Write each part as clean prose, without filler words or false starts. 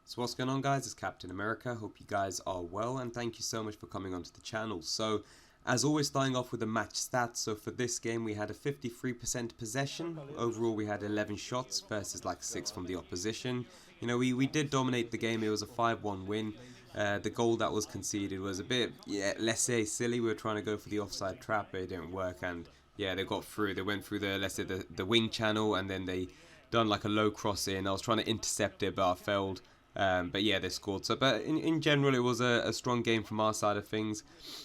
So what's going on, guys? It's Captain America. Hope you guys are well, and thank you so much for coming onto the channel. So as always, starting off with the match stats. So for this game we had a 53% possession. Overall we had 11 shots versus like 6 from the opposition. You know, we did dominate the game. It was a 5-1 win. The goal that was conceded was a bit, let's say silly. We were trying to go for the offside trap, but it didn't work, and yeah, they got through. They went through the, let's say, the wing channel, and then they done like a low cross in. I was trying to intercept it, but I failed. But yeah, they scored. So, but in general, it was a strong game from our side of things.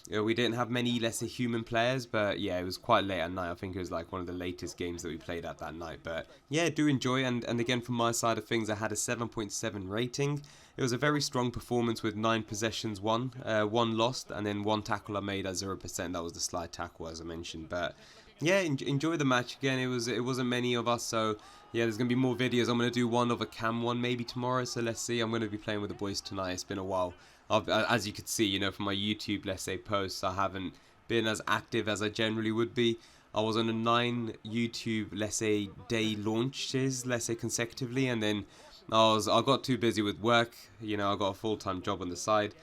You know, we didn't have many, let's say, human players, but yeah, it was quite late at night. I think it was like one of the latest games that we played at that night. But yeah, do enjoy. And again, from my side of things, I had a 7.7 rating. It was a very strong performance with 9 possessions won, 1 lost, and then 1 tackle I made at 0%. That was the slide tackle, as I mentioned. But yeah, enjoy the match. Again, it wasn't many of us, so yeah, there's going to be more videos. I'm going to do one of a cam one maybe tomorrow, so let's see. I'm going to be playing with the boys tonight. It's been a while. As you could see, you know, from my YouTube, let's say, posts, I haven't been as active as I generally would be. I was on a 9 YouTube, let's say, day launches, let's say, consecutively, and then I got too busy with work. You know, I got a full-time job on the side.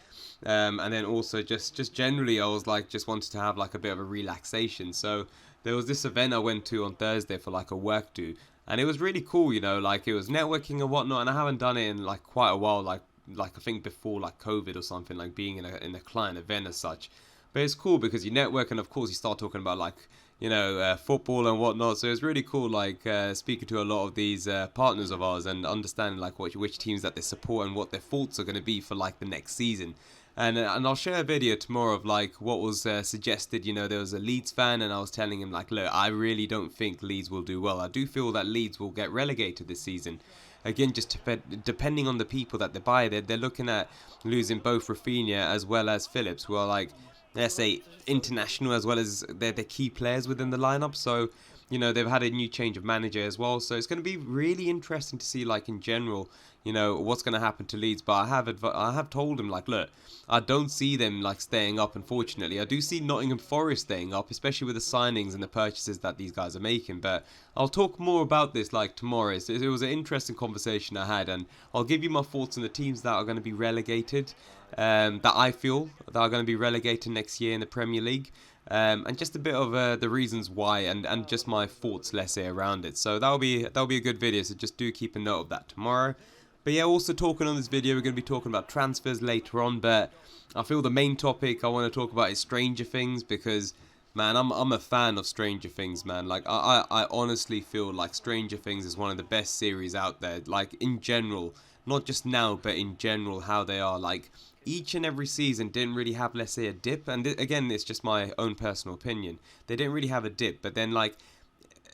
And then also just generally I was like just wanted to have like a bit of a relaxation. So there was this event I went to on Thursday for like a work do, and it was really cool, you know, like it was networking and whatnot, and I haven't done it in like quite a while, like I think before like COVID or something, like being in a client event as such. But it's cool because you network, and of course you start talking about like, you know, football and whatnot. So it's really cool, like speaking to a lot of these partners of ours and understanding like which teams that they support and what their thoughts are going to be for like the next season. And I'll share a video tomorrow of like what was suggested. You know, there was a Leeds fan, and I was telling him like, look, I really don't think Leeds will do well. I do feel that Leeds will get relegated this season. Again, just depending on the people that they buy, they're looking at losing both Rafinha as well as Phillips, who are like, let's say, international as well as they're the key players within the lineup. So, you know, they've had a new change of manager as well. So it's going to be really interesting to see, like, in general, you know, what's going to happen to Leeds. But I have told him, like, look, I don't see them, like, staying up, unfortunately. I do see Nottingham Forest staying up, especially with the signings and the purchases that these guys are making. But I'll talk more about this, like, tomorrow. It was an interesting conversation I had, and I'll give you my thoughts on the teams that are going to be relegated, that I feel that are going to be relegated next year in the Premier League. And just a bit of the reasons why, and just my thoughts, let's say, around it. So that'll be a good video. So just do keep a note of that tomorrow. But yeah, also talking on this video, we're going to be talking about transfers later on. But I feel the main topic I want to talk about is Stranger Things, because man, I'm a fan of Stranger Things, man. Like I honestly feel like Stranger Things is one of the best series out there. Like in general, not just now, but in general, how they are like. Each and every season didn't really have, let's say, a dip. And again, it's just my own personal opinion. They didn't really have a dip. But then, like,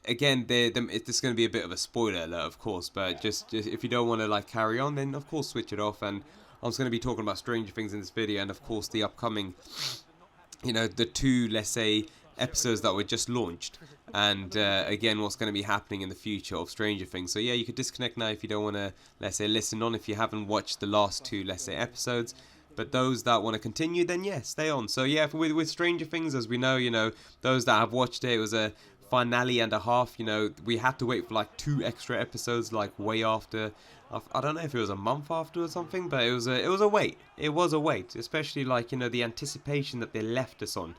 again, it's going to be a bit of a spoiler alert, of course. But just if you don't want to, like, carry on, then, of course, switch it off. And I'm just going to be talking about Stranger Things in this video. And, of course, the upcoming, you know, the 2, let's say, episodes that were just launched. And again, what's going to be happening in the future of Stranger Things. So yeah, you could disconnect now if you don't want to, let's say, listen on if you haven't watched the last 2, let's say, episodes. But those that want to continue, then yeah, stay on. So yeah, with Stranger Things, as we know, you know, those that have watched it, it was a finale and a half. You know, we had to wait for like 2 extra episodes, like way after. I don't know if it was a month after or something, but it was a wait. It was a wait, especially like, you know, the anticipation that they left us on.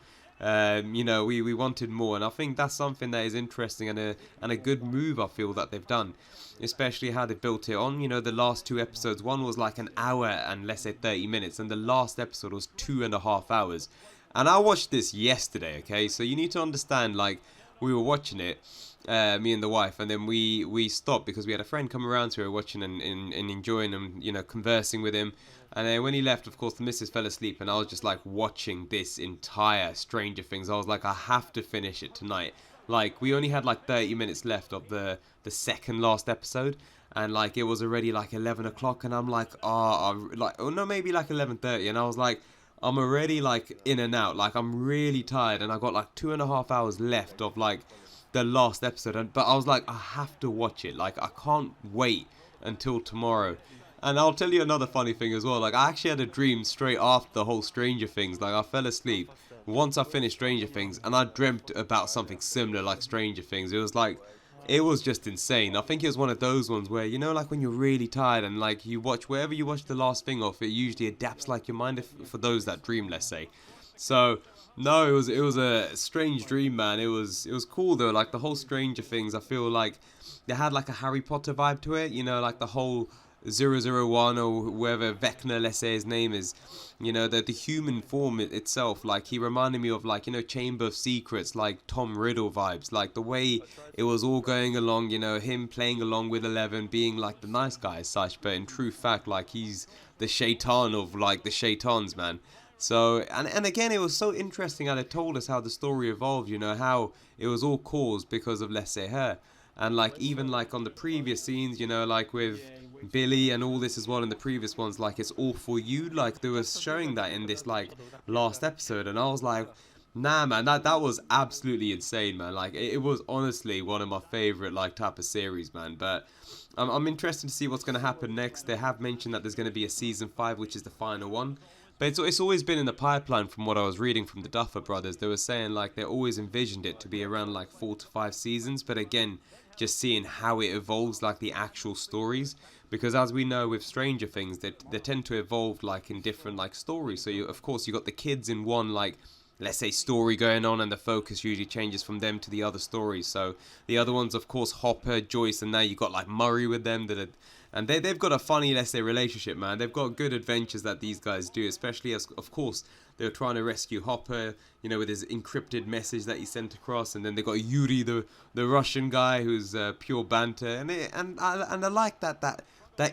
You know, we wanted more, and I think that's something that is interesting and a good move, I feel, that they've done, especially how they built it on. You know, the last 2 episodes, one was like an hour and let's say 30 minutes, and the last episode was 2.5 hours. And I watched this yesterday, okay? So you need to understand, like, we were watching it, me and the wife, and then we stopped because we had a friend come around, so we were watching and enjoying and, you know, conversing with him. And then when he left, of course, the missus fell asleep, and I was just like watching this entire Stranger Things. I was like, I have to finish it tonight. Like, we only had like 30 minutes left of the second last episode, and like it was already like 11 o'clock, and I'm like, oh no, maybe like 11:30, and I was like, I'm already like in and out, like I'm really tired, and I got like 2.5 hours left of like the last episode, but I was like, I have to watch it. Like, I can't wait until tomorrow. And I'll tell you another funny thing as well. Like, I actually had a dream straight after the whole Stranger Things. Like, I fell asleep once I finished Stranger Things, and I dreamt about something similar like Stranger Things. It was like, it was just insane. I think it was one of those ones where, you know, like when you're really tired and like you watch, wherever you watch the last thing off, it usually adapts like your mind, for those that dream, let's say. So no, it was a strange dream, man. It was cool though. Like the whole Stranger Things, I feel like they had like a Harry Potter vibe to it. You know, like the whole 001 or whoever Vecna, let's say his name is. You know, the human form itself. Like he reminded me of, like, you know, Chamber of Secrets, like Tom Riddle vibes. Like the way it was all going along. You know, him playing along with 11, being like the nice guy as such, but in true fact, like he's the shaitan of like the shaitans, man. So, and again, it was so interesting how they told us how the story evolved, you know, how it was all caused because of, let's say, her. And, like, even, like, on the previous scenes, you know, like, with Billy and all this as well in the previous ones, like, it's all for you. Like, they were showing that in this, like, last episode. And I was like, nah, man, that was absolutely insane, man. Like, it was honestly one of my favorite, like, type of series, man. But I'm interested to see what's going to happen next. They have mentioned that there's going to be a season 5, which is the final one. But it's always been in the pipeline from what I was reading from the Duffer Brothers. They were saying like they always envisioned it to be around like 4 to 5 seasons. But again, just seeing how it evolves, like the actual stories. Because as we know with Stranger Things, they tend to evolve like in different like stories. So of course you got the kids in one, like, let's say, story going on, and the focus usually changes from them to the other stories. So the other ones, of course, Hopper, Joyce, and now you got like Murray with them and they've got a funny, let's say, relationship, man. They've got good adventures that these guys do, especially as, of course, they're trying to rescue Hopper, you know, with his encrypted message that he sent across. And then they got Yuri, the Russian guy, who's pure banter. And I like that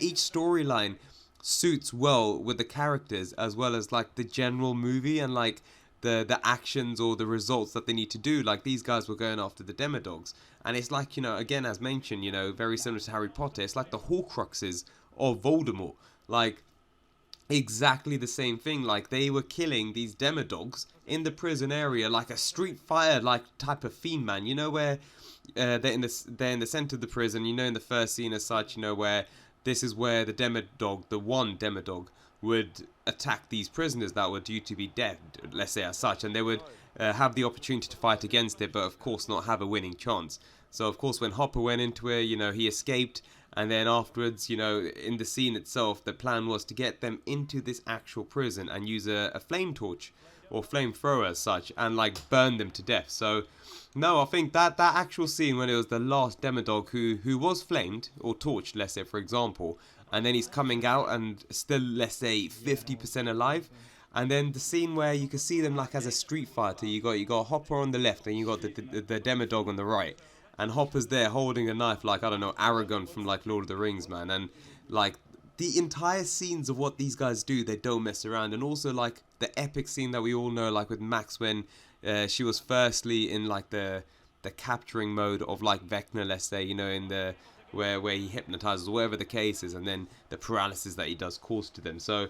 each storyline suits well with the characters, as well as, like, the general movie and, like, the actions or the results that they need to do. Like, these guys were going after the Demodogs. And it's like, you know, again, as mentioned, you know, very similar to Harry Potter, it's like the Horcruxes of Voldemort. Like, exactly the same thing. Like, they were killing these Demodogs in the prison area, like a Street Fighter, like, type of theme, man. You know, where they're in the center of the prison, you know, in the first scene as such, you know, where this is where the Demodog, the one Demodog, would attack these prisoners that were due to be dead, let's say as such, and they would have the opportunity to fight against it, but of course not have a winning chance. So of course when Hopper went into it, you know, he escaped, and then afterwards, you know, in the scene itself, the plan was to get them into this actual prison and use a flame torch or flamethrower as such, and like burn them to death. So no, I think that actual scene when it was the last Demodog who was flamed or torched, let's say, for example, and then he's coming out and still, let's say, 50% alive. And then the scene where you can see them like as a Street Fighter, you got Hopper on the left and you got the Demodog on the right, and Hopper's there holding a knife like, I don't know, Aragon from like Lord of the Rings, man. And like the entire scenes of what these guys do, they don't mess around. And also like the epic scene that we all know, like with Max, when she was firstly in like the capturing mode of like Vecna, let's say, you know, in the where he hypnotizes, whatever the case is, and then the paralysis that he does cause to them. So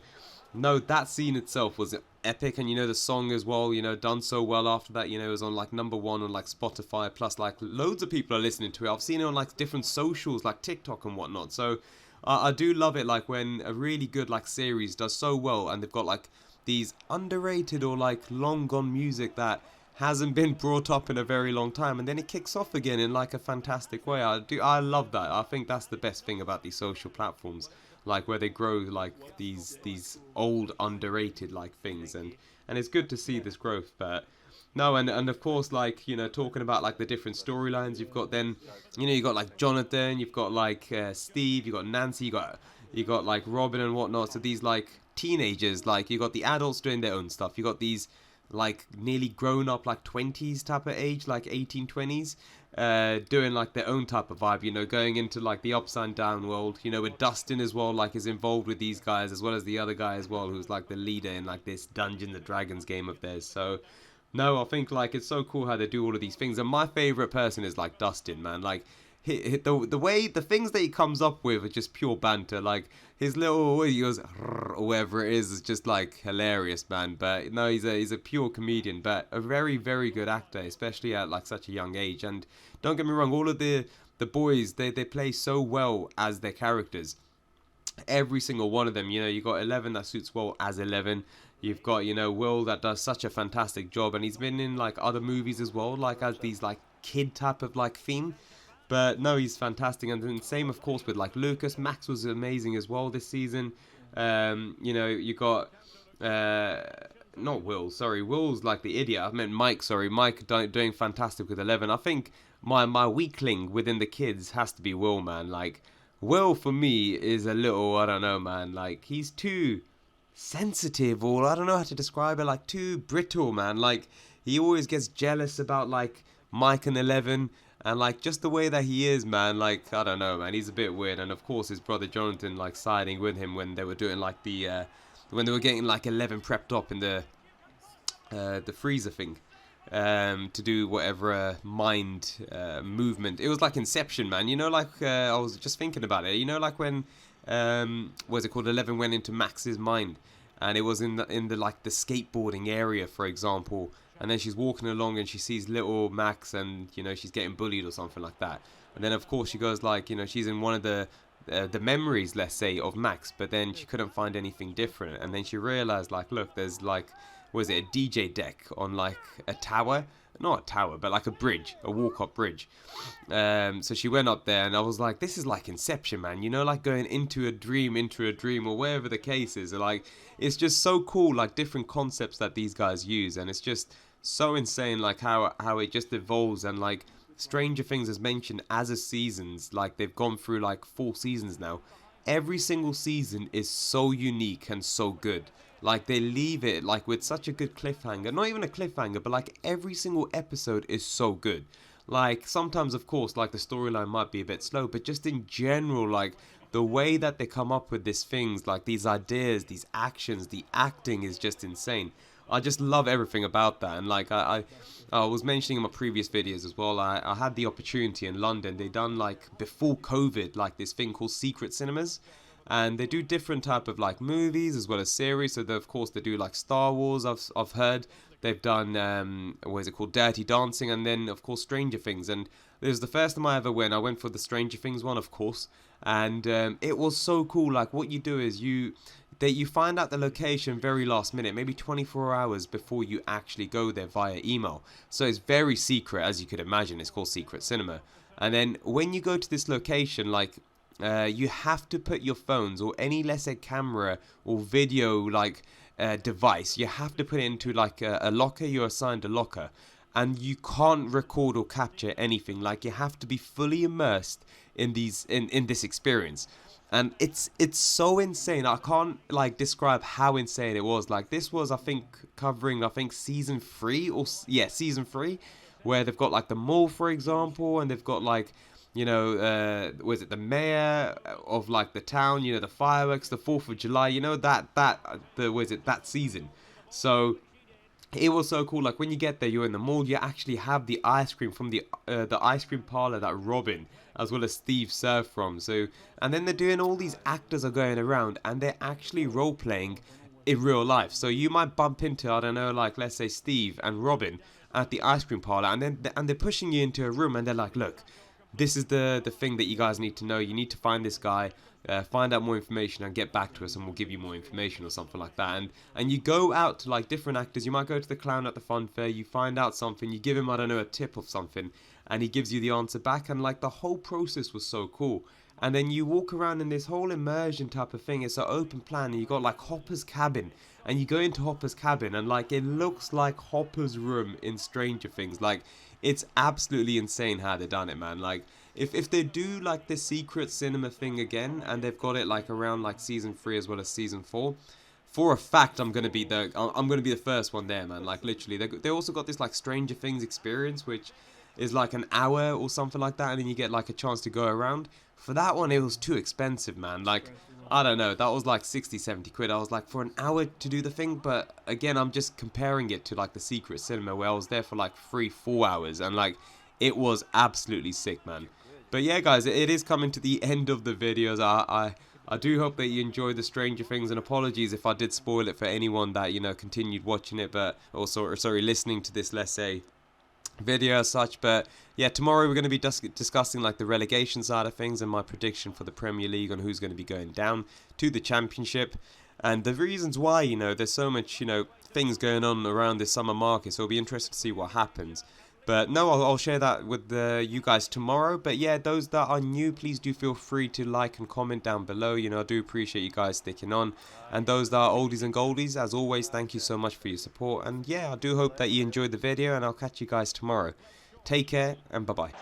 no, that scene itself was epic. And you know, the song as well, you know, done so well after that. You know, it was on like #1 on like Spotify, plus like loads of people are listening to it. I've seen it on like different socials like TikTok and whatnot. So I do love it, like when a really good like series does so well and they've got like these underrated or like long gone music that hasn't been brought up in a very long time, and then it kicks off again in like a fantastic way. I love that. I think that's the best thing about these social platforms, like where they grow like these old underrated like things, and it's good to see this growth. But no, and of course, like, you know, talking about like the different storylines, you've got then, you know, you got like Jonathan, you've got like Steve, you got Nancy, you got like Robin and whatnot. So these like teenagers, like you got the adults doing their own stuff, you got these like nearly grown up like 20s type of age, like 18, 20s, doing like their own type of vibe, you know, going into like the upside down world, you know, with Dustin as well, like is involved with these guys, as well as the other guy as well, who's like the leader in like this Dungeons and Dragons game of theirs. So no, I think like it's so cool how they do all of these things. And my favorite person is like Dustin, man. Like the way the things that he comes up with are just pure banter. Like his little, he goes or whatever it is just like hilarious, man. But no, he's a pure comedian, but a very, very good actor, especially at like such a young age. And don't get me wrong, all of the boys, they play so well as their characters. Every single one of them, you know, you got 11 that suits well as 11. You've got, you know, Will that does such a fantastic job, and he's been in like other movies as well, like as these like kid type of like theme. But no, he's fantastic. And then same, of course, with like Lucas. Max was amazing as well this season. You know, you got not Will, sorry, Will's like the idiot. I meant Mike, sorry, Mike doing fantastic with 11. I think my weakling within the kids has to be Will, man. Like, Will for me is a little, I don't know, man. Like, he's too sensitive, or I don't know how to describe it, like too brittle, man. Like, he always gets jealous about like Mike and 11. And, like, just the way that he is, man, like, I don't know, man, he's a bit weird. And, of course, his brother Jonathan, like, siding with him when they were doing, like, when they were getting, like, 11 prepped up in the freezer thing, to do whatever mind movement. It was like Inception, man. You know, like, I was just thinking about it. You know, like, when, what is it called, 11 went into Max's mind. And it was in the like, the skateboarding area, for example. And then she's walking along and she sees little Max and, you know, she's getting bullied or something like that. And then, of course, she goes like, you know, she's in one of the memories, let's say, of Max. But then she couldn't find anything different. And then she realized, like, look, there's like, was it a DJ deck on like a tower? Not a tower, but like a bridge, a walk-up bridge. So she went up there and I was like, this is like Inception, man. You know, like going into a dream, or wherever the case is. Like, it's just so cool, like different concepts that these guys use. And it's just so insane, like how it just evolves. And like Stranger Things has mentioned as a seasons, like they've gone through like 4 seasons now. Every single season is so unique and so good. Like, they leave it, like, with such a good cliffhanger. Not even a cliffhanger, but, like, every single episode is so good. Like, sometimes, of course, like, the storyline might be a bit slow, but just in general, like, the way that they come up with these things, like, these ideas, these actions, the acting is just insane. I just love everything about that. And, like, I was mentioning in my previous videos as well, I had the opportunity in London. They done, like, before COVID, like, this thing called Secret Cinemas. And they do different type of like movies as well as series. So of course they do like Star Wars. I've heard they've done what is it called, Dirty Dancing, and then of course Stranger Things. And it was the first time I ever went. I went for the Stranger Things one, of course, and it was so cool. Like, what you do is you find out the location very last minute, maybe 24 hours before you actually go there via email. So it's very secret, as you could imagine. It's called Secret Cinema. And then when you go to this location, like, you have to put your phones or any, let's say, camera or video like device, you have to put it into like a locker. You're assigned a locker, and you can't record or capture anything. Like, you have to be fully immersed in this experience. And it's so insane. I can't like describe how insane it was. Like, this was, I think, covering season 3 season 3, where they've got like the mall, for example, and they've got like, you know, was it the mayor of like the town, you know, the fireworks, the 4th of July, you know, that season. So it was so cool. Like, when you get there, you're in the mall, you actually have the ice cream from the ice cream parlor that Robin as well as Steve serve from. So, and then they're doing, all these actors are going around and they're actually role playing in real life. So you might bump into, I don't know, like, let's say Steve and Robin at the ice cream parlor, and then they're pushing you into a room and they're like, look, this is the thing that you guys need to know. You need to find this guy, find out more information and get back to us and we'll give you more information or something like that. And you go out to like different actors. You might go to the clown at the fun fair, you find out something, you give him, I don't know, a tip of something, and he gives you the answer back. And like, the whole process was so cool. And then you walk around in this whole immersion type of thing. It's an open plan, and you got like Hopper's cabin, and you go into Hopper's cabin and like, it looks like Hopper's room in Stranger Things. Like, it's absolutely insane how they done it, man. Like, if they do like the Secret Cinema thing again, and they've got it like around like season 3 as well as season 4, for a fact I'm gonna be the first one there, man. Like, literally, they also got this like Stranger Things experience, which is like an hour or something like that, and then you get like a chance to go around. For that one, it was too expensive, man. Like, I don't know, that was like 60-70 quid. I was like, for an hour to do the thing. But again, I'm just comparing it to like the Secret Cinema, where I was there for like 3-4 hours, and like, it was absolutely sick, man. But yeah, guys, it is coming to the end of the videos. I do hope that you enjoyed the Stranger Things, and apologies if I did spoil it for anyone that, you know, continued watching it, but also, sorry, listening to this, let's say, video as such. But yeah, tomorrow we're going to be discussing like the relegation side of things and my prediction for the Premier League on who's going to be going down to the Championship, and the reasons why. You know, there's so much, you know, things going on around this summer market, so it'll be interesting to see what happens. But no, I'll share that with you guys tomorrow. But yeah, those that are new, please do feel free to like and comment down below. You know, I do appreciate you guys sticking on. And those that are oldies and goldies, as always, thank you so much for your support. And yeah, I do hope that you enjoyed the video, and I'll catch you guys tomorrow. Take care, and bye-bye.